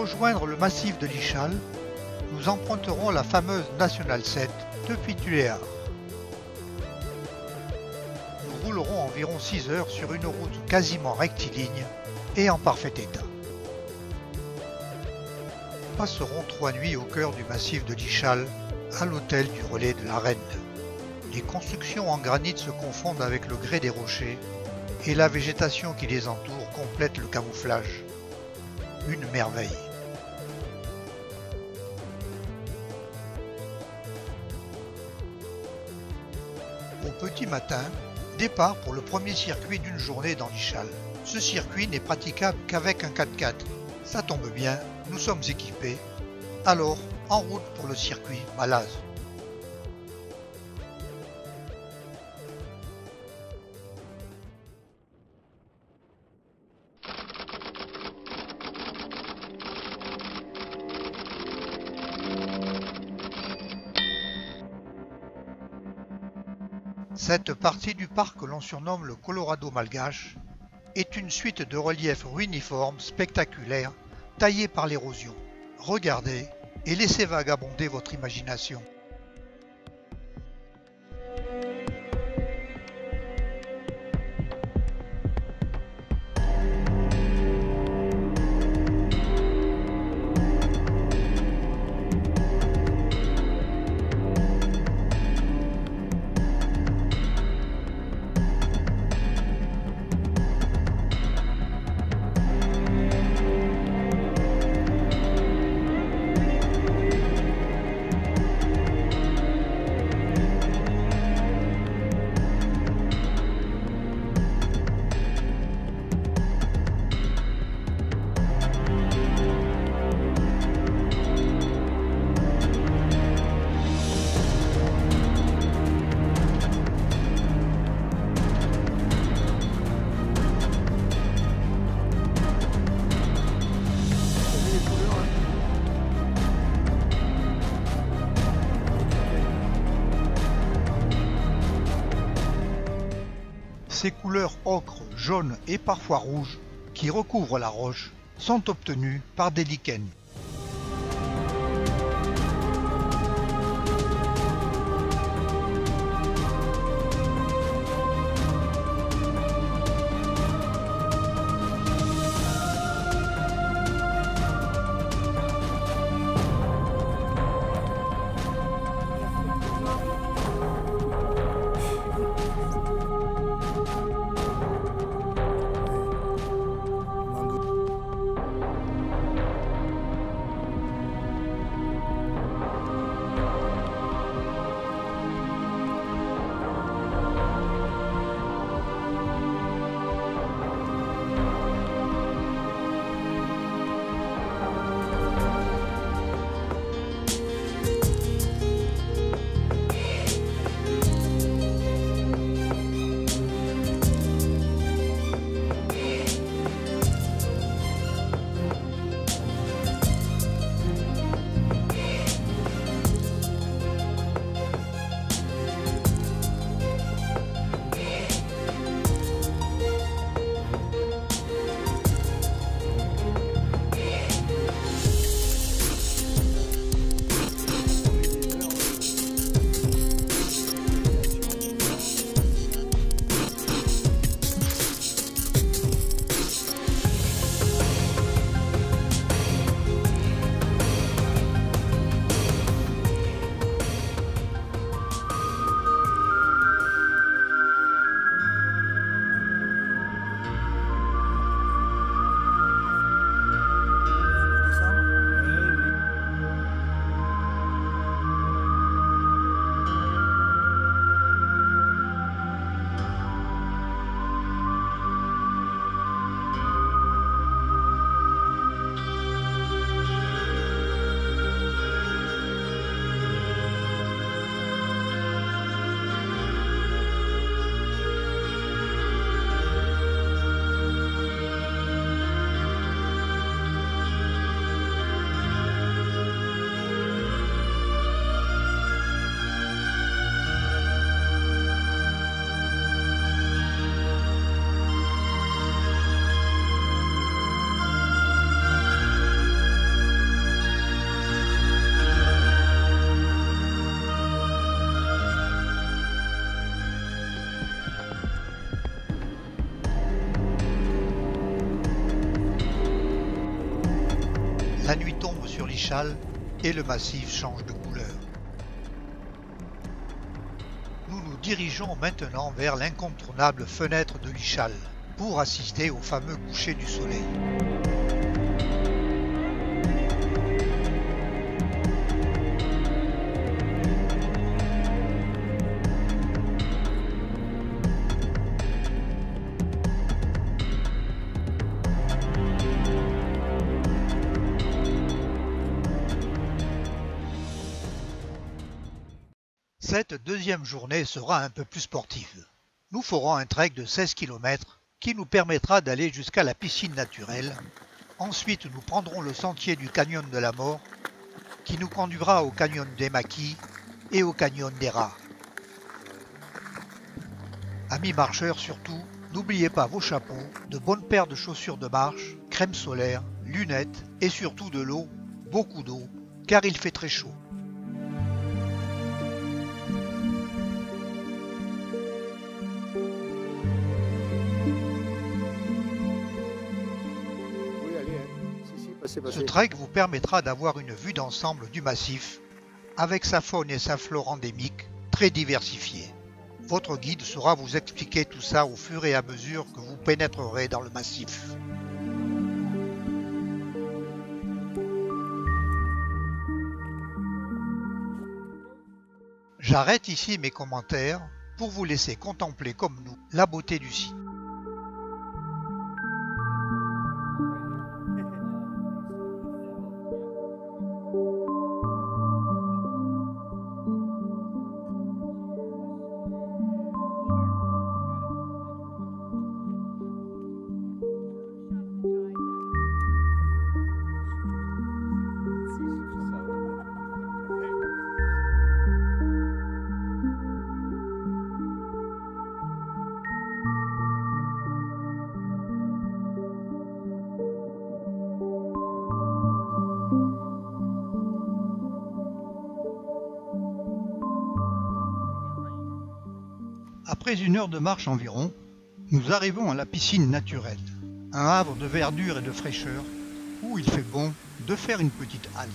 rejoindre le massif de l'Ichal, nous emprunterons la fameuse Nationale 7 depuis Tuléar. Nous roulerons environ 6 heures sur une route quasiment rectiligne et en parfait état. Nous passerons 3 nuits au cœur du massif de l'Ichal, à l'hôtel du Relais de la Reine. Les constructions en granit se confondent avec le grès des rochers et la végétation qui les entoure complète le camouflage. Une merveille. Au petit matin, départ pour le premier circuit d'une journée dans l'Ichal. Ce circuit n'est praticable qu'avec un 4x4. Ça tombe bien, nous sommes équipés. Alors, en route pour le circuit Malaz. Cette partie du parc que l'on surnomme le Colorado malgache est une suite de reliefs ruiniformes spectaculaires taillés par l'érosion. Regardez et laissez vagabonder votre imagination. Ces couleurs ocre, jaune et parfois rouge qui recouvrent la roche sont obtenues par des lichens. La nuit tombe sur l'Ichal et le massif change de couleur. Nous nous dirigeons maintenant vers l'incontournable fenêtre de l'Ichal pour assister au fameux coucher du soleil. Cette deuxième journée sera un peu plus sportive. Nous ferons un trek de 16 km qui nous permettra d'aller jusqu'à la piscine naturelle. Ensuite, nous prendrons le sentier du canyon de la mort qui nous conduira au canyon des Maquis et au canyon des Rats. Amis marcheurs surtout, n'oubliez pas vos chapeaux, de bonnes paires de chaussures de marche, crème solaire, lunettes et surtout de l'eau, beaucoup d'eau, car il fait très chaud. Ce trek vous permettra d'avoir une vue d'ensemble du massif, avec sa faune et sa flore endémiques très diversifiées. Votre guide saura vous expliquer tout ça au fur et à mesure que vous pénétrerez dans le massif. J'arrête ici mes commentaires pour vous laisser contempler comme nous la beauté du site. Après une heure de marche environ, nous arrivons à la piscine naturelle, un havre de verdure et de fraîcheur où il fait bon de faire une petite halte.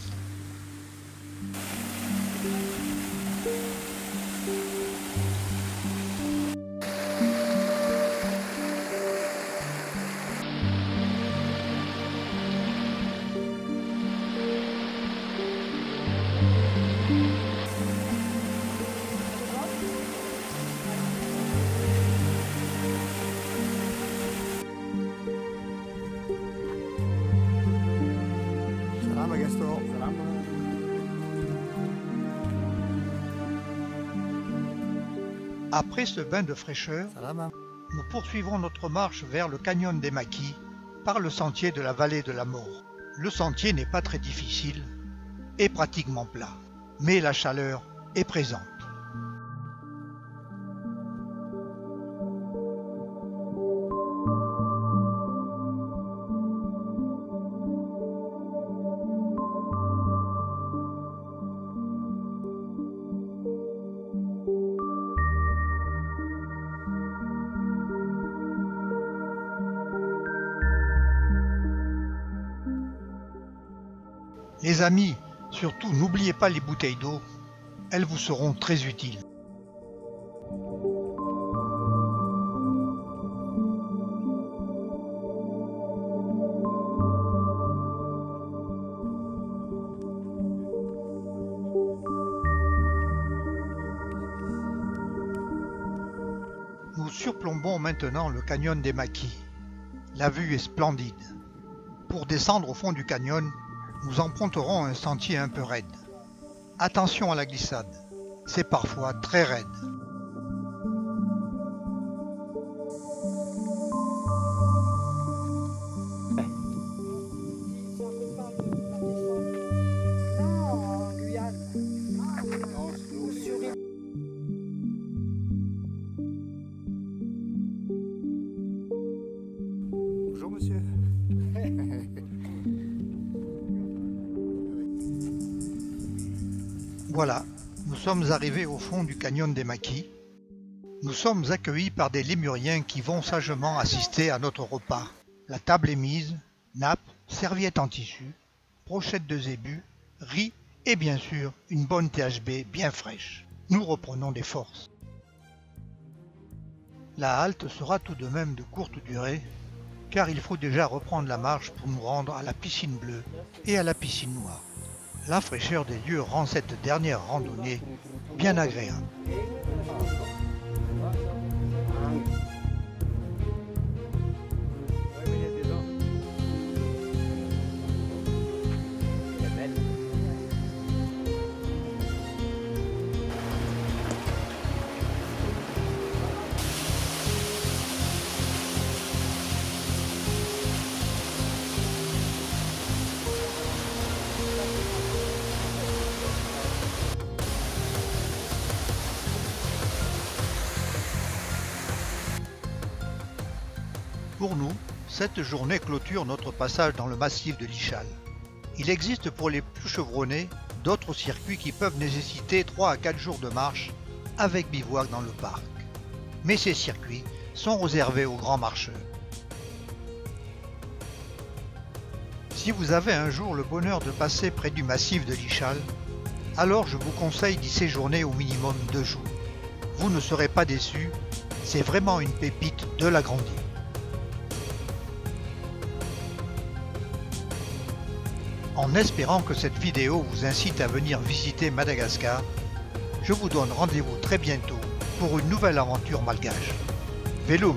Après ce bain de fraîcheur, nous poursuivons notre marche vers le canyon des Maquis par le sentier de la vallée de la mort. Le sentier n'est pas très difficile et pratiquement plat, mais la chaleur est présente. Les amis, surtout n'oubliez pas les bouteilles d'eau, elles vous seront très utiles. Nous surplombons maintenant le canyon des Maquis. La vue est splendide. Pour descendre au fond du canyon, nous emprunterons un sentier un peu raide. Attention à la glissade, c'est parfois très raide. Bonjour monsieur. Voilà, nous sommes arrivés au fond du canyon des Maquis. Nous sommes accueillis par des lémuriens qui vont sagement assister à notre repas. La table est mise, nappe, serviettes en tissu, brochettes de zébu, riz et bien sûr une bonne THB bien fraîche. Nous reprenons des forces. La halte sera tout de même de courte durée, car il faut déjà reprendre la marche pour nous rendre à la piscine bleue et à la piscine noire. La fraîcheur des lieux rend cette dernière randonnée bien agréable. Pour nous, cette journée clôture notre passage dans le massif de l'Ichal. Il existe pour les plus chevronnés d'autres circuits qui peuvent nécessiter 3 à 4 jours de marche avec bivouac dans le parc. Mais ces circuits sont réservés aux grands marcheurs. Si vous avez un jour le bonheur de passer près du massif de l'Ichal, alors je vous conseille d'y séjourner au minimum 2 jours. Vous ne serez pas déçus, c'est vraiment une pépite de la grande île. En espérant que cette vidéo vous incite à venir visiter Madagascar, je vous donne rendez-vous très bientôt pour une nouvelle aventure malgache. Velum!